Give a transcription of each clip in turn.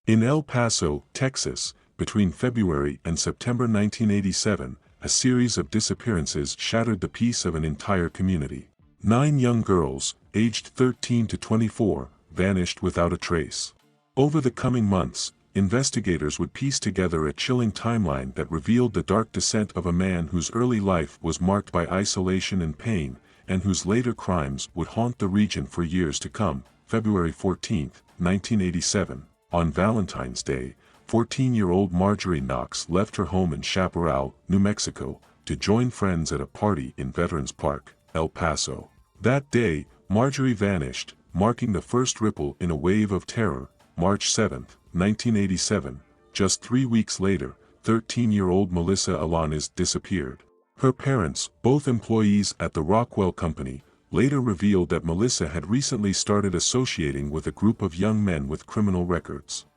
In El Paso, Texas, between February and September 1987, a series of disappearances shattered the peace of an entire community. 9 young girls, aged 13 to 24, vanished without a trace. Over the coming months, investigators would piece together a chilling timeline that revealed the dark descent of a man whose early life was marked by isolation and pain, and whose later crimes would haunt the region for years to come. February 14, 1987, on Valentine's Day, 14-year-old Marjorie Knox left her home in Chaparral, New Mexico, to join friends at a party in Veterans Park, El Paso. That day, Marjorie vanished, marking the first ripple in a wave of terror. March 7, 1987, just 3 weeks later, 13-year-old Melissa Alaniz disappeared. Her parents, both employees at the Rockwell Company, later revealed that Melissa had recently started associating with a group of young men with criminal records.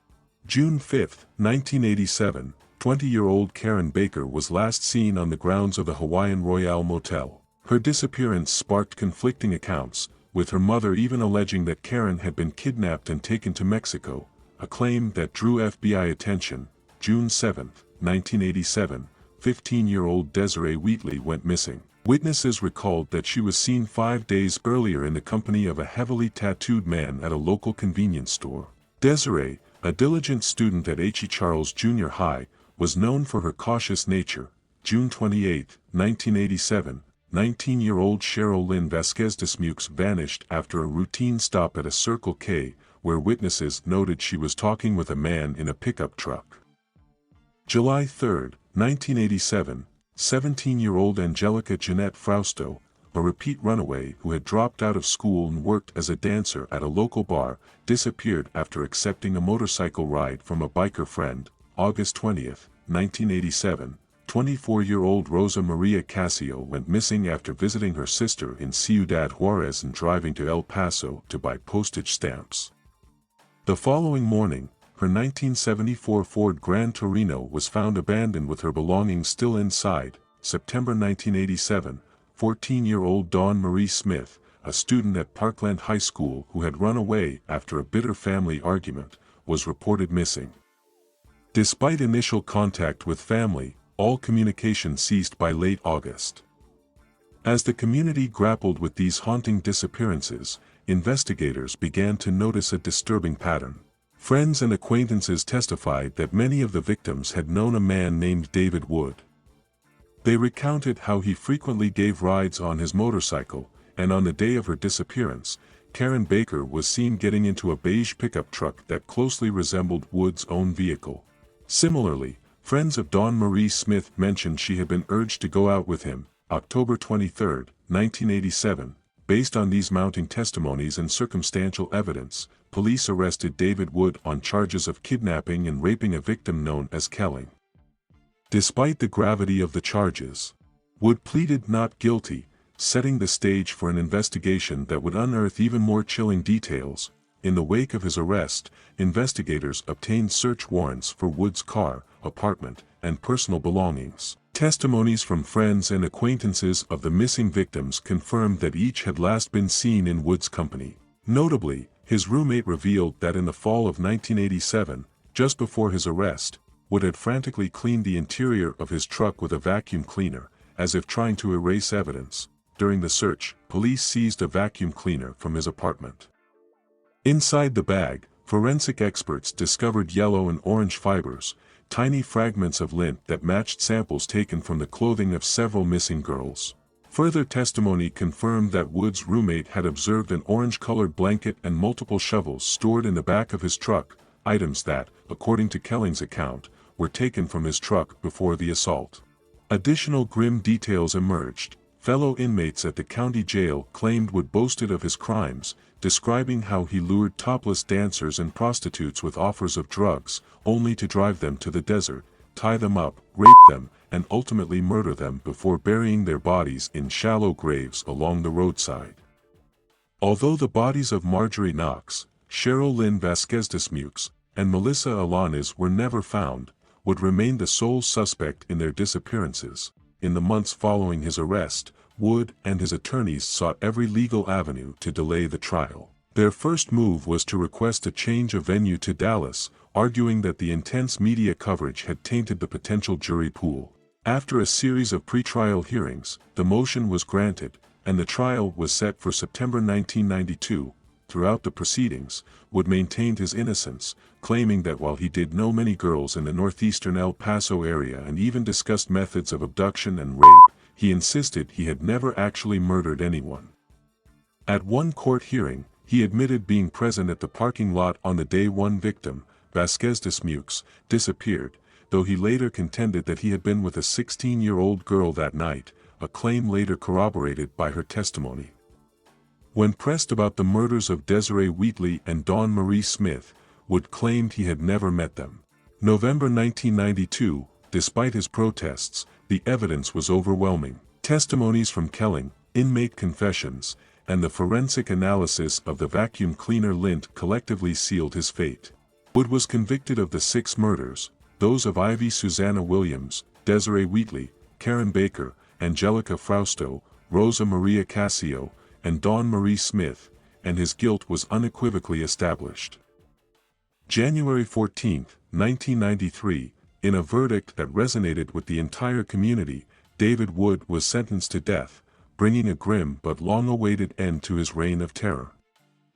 June 5, 1987, 20-year-old Karen Baker was last seen on the grounds of the Hawaiian Royale Motel. Her disappearance sparked conflicting accounts, with her mother even alleging that Karen had been kidnapped and taken to Mexico, a claim that drew FBI attention. June 7, 1987, 15-year-old Desiree Wheatley went missing. Witnesses recalled that she was seen 5 days earlier in the company of a heavily tattooed man at a local convenience store. Desiree, a diligent student at H.E. Charles Junior High, was known for her cautious nature. June 28, 1987, 19-year-old Cheryl Lynn Vasquez-Desmukes vanished after a routine stop at a Circle K, where witnesses noted she was talking with a man in a pickup truck. July 3, 1987, 17-year-old Angelica Jeanette Frausto, a repeat runaway who had dropped out of school and worked as a dancer at a local bar, disappeared after accepting a motorcycle ride from a biker friend. August 20, 1987, 24-year-old Rosa Maria Casio went missing after visiting her sister in Ciudad Juarez and driving to El Paso to buy postage stamps. The following morning, her 1974 Ford Grand Torino was found abandoned with her belongings still inside. September 1987, 14-year-old Dawn Marie Smith, a student at Parkland High School who had run away after a bitter family argument, was reported missing. Despite initial contact with family, all communication ceased by late August. As the community grappled with these haunting disappearances, investigators began to notice a disturbing pattern. Friends and acquaintances testified that many of the victims had known a man named David Wood. They recounted how he frequently gave rides on his motorcycle, and on the day of her disappearance, Karen Baker was seen getting into a beige pickup truck that closely resembled Wood's own vehicle. Similarly, friends of Dawn Marie Smith mentioned she had been urged to go out with him. October 23, 1987, based on these mounting testimonies and circumstantial evidence, police arrested David Wood on charges of kidnapping and raping a victim known as Kelly. Despite the gravity of the charges, Wood pleaded not guilty, setting the stage for an investigation that would unearth even more chilling details. In the wake of his arrest, investigators obtained search warrants for Wood's car, apartment, and personal belongings. Testimonies from friends and acquaintances of the missing victims confirmed that each had last been seen in Wood's company. Notably, his roommate revealed that in the fall of 1987, just before his arrest, Wood had frantically cleaned the interior of his truck with a vacuum cleaner, as if trying to erase evidence. During the search, police seized a vacuum cleaner from his apartment. Inside the bag, forensic experts discovered yellow and orange fibers, tiny fragments of lint that matched samples taken from the clothing of several missing girls. Further testimony confirmed that Wood's roommate had observed an orange-colored blanket and multiple shovels stored in the back of his truck, items that, according to Kelling's account, were taken from his truck before the assault. Additional grim details emerged. Fellow inmates at the county jail claimed Wood boasted of his crimes, describing how he lured topless dancers and prostitutes with offers of drugs, only to drive them to the desert, tie them up, rape them, and ultimately murder them before burying their bodies in shallow graves along the roadside. Although the bodies of Marjorie Knox, Cheryl Lynn Vasquez-Desmukes, and Melissa Alaniz were never found, Wood remained the sole suspect in their disappearances. In the months following his arrest, Wood and his attorneys sought every legal avenue to delay the trial. Their first move was to request a change of venue to Dallas, arguing that the intense media coverage had tainted the potential jury pool. After a series of pretrial hearings, the motion was granted, and the trial was set for September 1992. Throughout the proceedings, Wood maintained his innocence, claiming that while he did know many girls in the northeastern El Paso area and even discussed methods of abduction and rape, he insisted he had never actually murdered anyone. At one court hearing, he admitted being present at the parking lot on the day one victim, Vasquez Dismukes, disappeared, though he later contended that he had been with a 16-year-old girl that night, a claim later corroborated by her testimony. When pressed about the murders of Desiree Wheatley and Dawn Marie Smith, Wood claimed he had never met them. November 1992, despite his protests, the evidence was overwhelming. Testimonies from Kelling, inmate confessions, and the forensic analysis of the vacuum cleaner lint collectively sealed his fate. Wood was convicted of the 6 murders, those of Ivy Susanna Williams, Desiree Wheatley, Karen Baker, Angelica Frausto, Rosa Maria Casio, and Dawn Marie Smith, and his guilt was unequivocally established. January 14, 1993, in a verdict that resonated with the entire community, David Wood was sentenced to death, bringing a grim but long-awaited end to his reign of terror.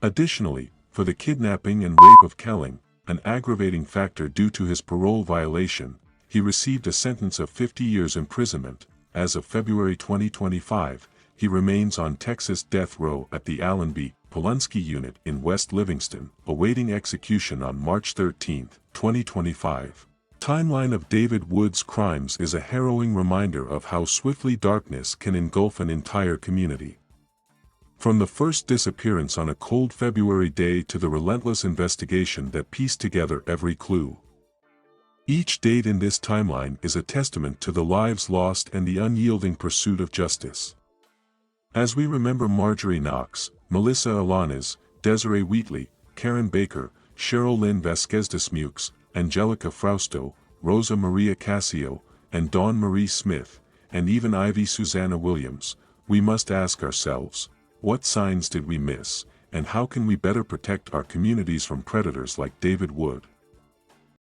Additionally, for the kidnapping and rape of Kelling, an aggravating factor due to his parole violation, he received a sentence of 50 years imprisonment. As of February 2025, he remains on Texas death row at the Allen B. Polunsky Unit in West Livingston, awaiting execution on March 13, 2025. Timeline of David Wood's crimes is a harrowing reminder of how swiftly darkness can engulf an entire community. From the first disappearance on a cold February day to the relentless investigation that pieced together every clue. Each date in this timeline is a testament to the lives lost and the unyielding pursuit of justice. As we remember Marjorie Knox, Melissa Alaniz, Desiree Wheatley, Karen Baker, Cheryl Lynn Vasquez Dismukes, Angelica Frausto, Rosa Maria Casio, and Dawn Marie Smith, and even Ivy Susanna Williams, we must ask ourselves, what signs did we miss, and how can we better protect our communities from predators like David Wood?